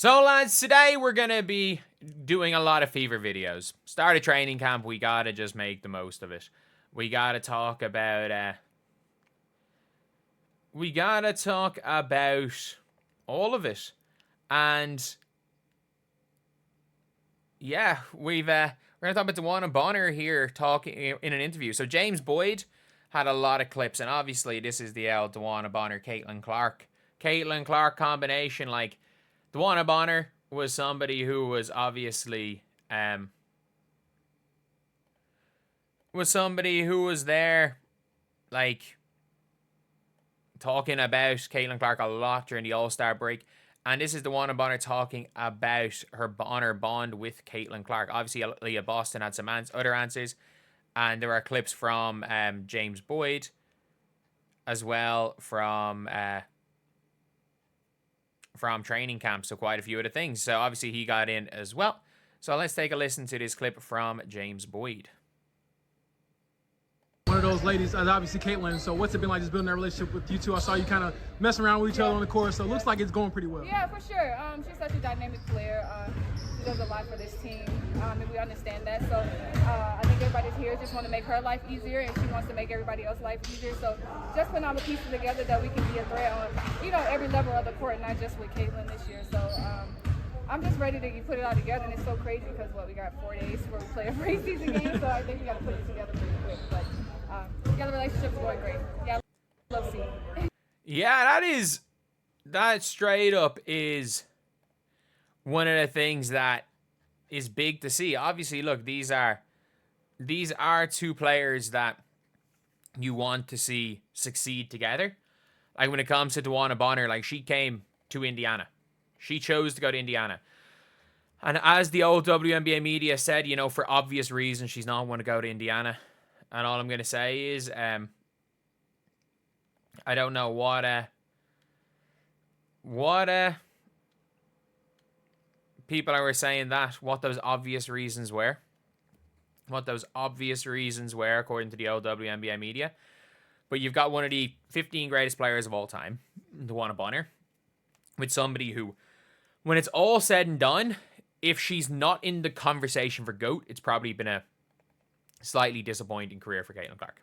So lads, today we're going to be doing a lot of fever videos. Start a training camp, we got to just make the most of it. We got to talk about all of it. And yeah, we're going to talk about Dewanna Bonner here talking in an interview. So James Boyd had a lot of clips, and obviously this is the Dewanna Bonner, Caitlin Clark combination. Like, Dewanna Bonner was somebody who was obviously there, like, talking about Caitlin Clark a lot during the All-Star break. And this is Dewanna Bonner talking about her Bonner bond with Caitlin Clark. Obviously, Leah Boston had some other answers. And there are clips from James Boyd as well from training camp. So quite a few other things. So obviously he got in as well. So let's take a listen to this clip from James Boyd. One of those ladies, obviously Caitlin. So what's it been like just building that relationship with you two? I saw you kind of messing around with each other on the court, so it looks like it's going pretty well. Yeah, for sure. She's such a dynamic player. She does a lot for this team, and we understand that. So I think everybody's here just want to make her life easier, and she wants to make everybody else's life easier. So just putting all the pieces together that we can be a threat on, every level of the court, not just with Caitlin this year. So I'm just ready to put it all together, and it's so crazy because we got 4 days before we play a preseason game, so I think we got to put it together pretty quick. But the relationship's going great. Yeah, I love seeing. Yeah, that straight up is one of the things that is big to see. Obviously, look, these are two players that you want to see succeed together. Like when it comes to Dewanna Bonner, like she came to Indiana. She chose to go to Indiana. And as the old WNBA media said, for obvious reasons, she's not want to go to Indiana. And all I'm going to say is, I don't know what people were saying what those obvious reasons were. According to the old WNBA media. But you've got one of the 15 greatest players of all time, Dewanna Bonner, with somebody who, when it's all said and done, if she's not in the conversation for GOAT, it's probably been a slightly disappointing career for Caitlin Clark.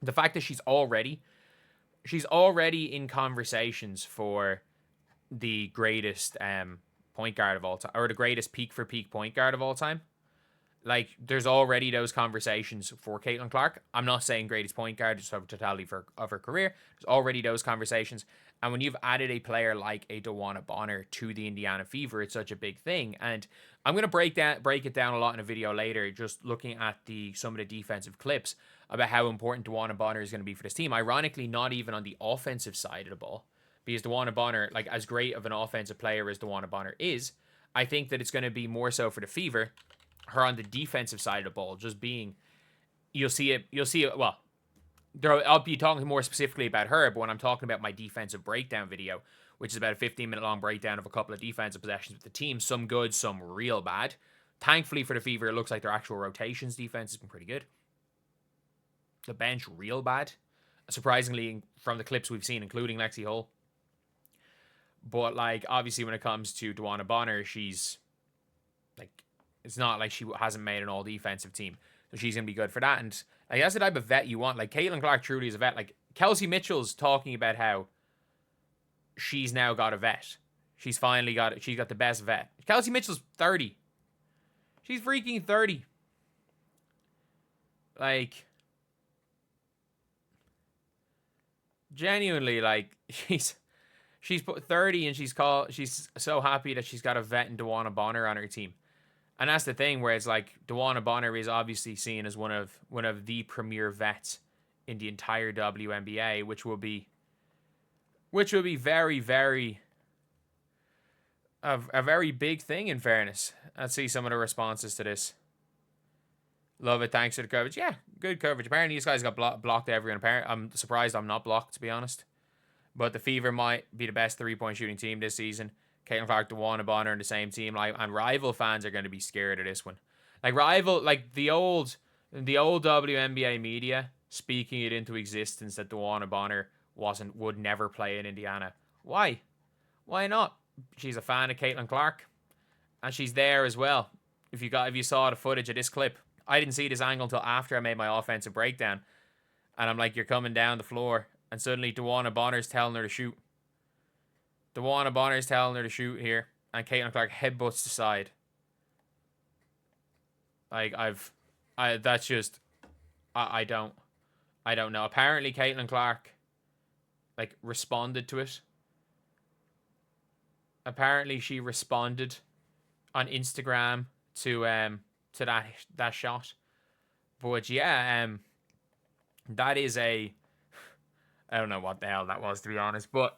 The fact that she's already in conversations for the greatest point guard of all time, or the greatest peak-for-peak point guard of all time. Like, there's already those conversations for Caitlin Clark. I'm not saying greatest point guard, just over totality of her career. There's already those conversations. And when you've added a player like a Dewanna Bonner to the Indiana Fever, it's such a big thing. And I'm going to break it down a lot in a video later, just looking at some of the defensive clips about how important Dewanna Bonner is going to be for this team. Ironically, not even on the offensive side of the ball. Because Dewanna Bonner, like, as great of an offensive player as Dewanna Bonner is, I think that it's going to be more so for the Fever, her on the defensive side of the ball, just being, you'll see it, well, I'll be talking more specifically about her, but when I'm talking about my defensive breakdown video, which is about a 15-minute long breakdown of a couple of defensive possessions with the team, some good, some real bad. Thankfully for the Fever, it looks like their actual rotations defense has been pretty good. The bench, real bad. Surprisingly, from the clips we've seen, including Lexi Hull. But, like, obviously when it comes to Dewanna Bonner, she's, like, it's not like she hasn't made an all-defensive team. So she's going to be good for that. And like, that's the type of vet you want. Like, Caitlin Clark truly is a vet. Like, Kelsey Mitchell's talking about how she's now got a vet. She's finally got it. She's got the best vet. Kelsey Mitchell's 30. She's freaking 30. Like, genuinely, like, she's put 30 and she's so happy that she's got a vet in Dewanna Bonner on her team. And that's the thing, where it's like Dewanna Bonner is obviously seen as one of the premier vets in the entire WNBA, which will be very, very a very big thing, in fairness. Let's see some of the responses to this. Love it, thanks for the coverage. Yeah, good coverage. Apparently these guys got blocked everyone. Apparently, I'm surprised I'm not blocked, to be honest. But the Fever might be the best three-point shooting team this season. Caitlin Clark, Dewanna Bonner in the same team. Like, and rival fans are going to be scared of this one. Like, the old WNBA media speaking it into existence that Dewanna Bonner would never play in Indiana. Why? Why not? she's a fan of Caitlin Clark, and she's there as well. If you saw the footage of this clip, I didn't see this angle until after I made my offensive breakdown, and I'm like, you're coming down the floor, and suddenly Dewanna Bonner's telling her to shoot. Dewanna Bonner's telling her to shoot here, and Caitlin Clark headbutts the side. Like that's just, I don't know. Apparently Caitlin Clark like responded to it. Apparently she responded on Instagram to that shot. But yeah, that is I don't know what the hell that was, to be honest. But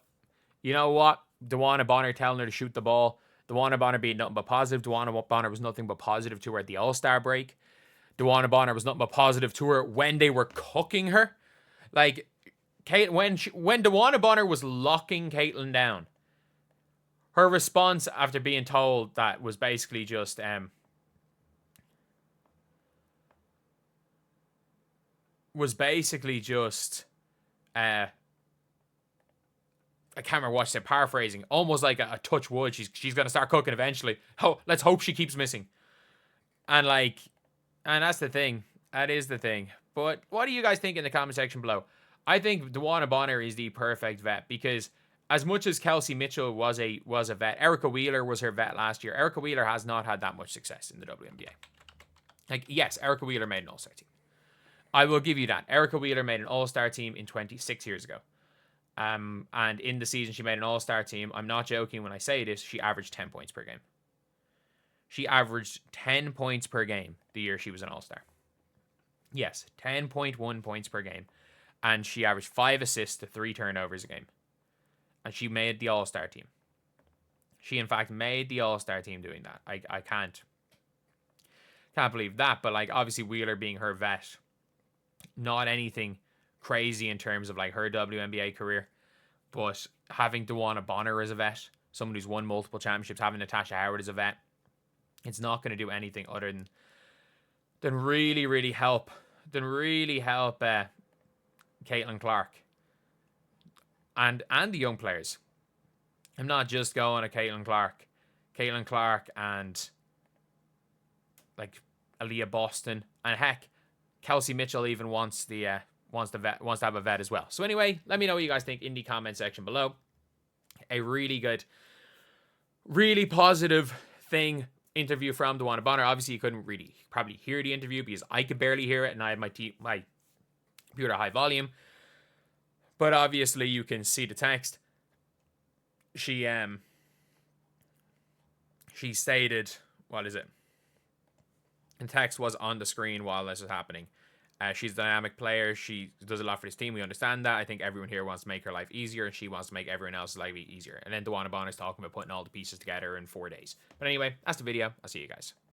you know what? Dewanna Bonner telling her to shoot the ball. Dewanna Bonner being nothing but positive. Dewanna Bonner was nothing but positive to her at the All-Star break. Dewanna Bonner was nothing but positive to her when they were cooking her. Like, when Dewanna Bonner was locking Caitlin down, her response after being told that was basically just I can't remember what she said, paraphrasing, almost like a touch wood. She's gonna start cooking eventually. Oh, let's hope she keeps missing. And that's the thing. That is the thing. But what do you guys think in the comment section below? I think Dewanna Bonner is the perfect vet, because as much as Kelsey Mitchell was a vet, Erica Wheeler was her vet last year. Erica Wheeler has not had that much success in the WNBA. Like, yes, Erica Wheeler made an All-Star team. I will give you that. Erica Wheeler made an All-Star team in 26 years ago. And in the season she made an All-Star team, I'm not joking when I say this, she averaged 10 points per game. She averaged 10 points per game the year she was an All-Star. Yes, 10.1 points per game. And she averaged 5 assists to 3 turnovers a game. And she made the All-Star team. She, in fact, made the All-Star team doing that. I can't believe that. But, like, obviously Wheeler being her vet, not anything crazy in terms of like her WNBA career, but having Dewanna Bonner as a vet, someone who's won multiple championships, having Natasha Howard as a vet, it's not going to do anything other than really help Caitlin Clark and the young players. I'm not just going to Caitlin Clark and like Aaliyah Boston, and heck, Kelsey Mitchell even wants to have a vet as well. So anyway, let me know what you guys think in the comment section below. A really good, really positive interview from Dewanna Bonner. Obviously, you couldn't really probably hear the interview because I could barely hear it, and I had my computer high volume. But obviously, you can see the text. She stated, what is it? And text was on the screen while this was happening. She's a dynamic player. She does a lot for this team. We understand that. I think everyone here wants to make her life easier, and she wants to make everyone else's life easier. And then Dewanna Bonner's talking about putting all the pieces together in 4 days. But anyway, that's the video. I'll see you guys.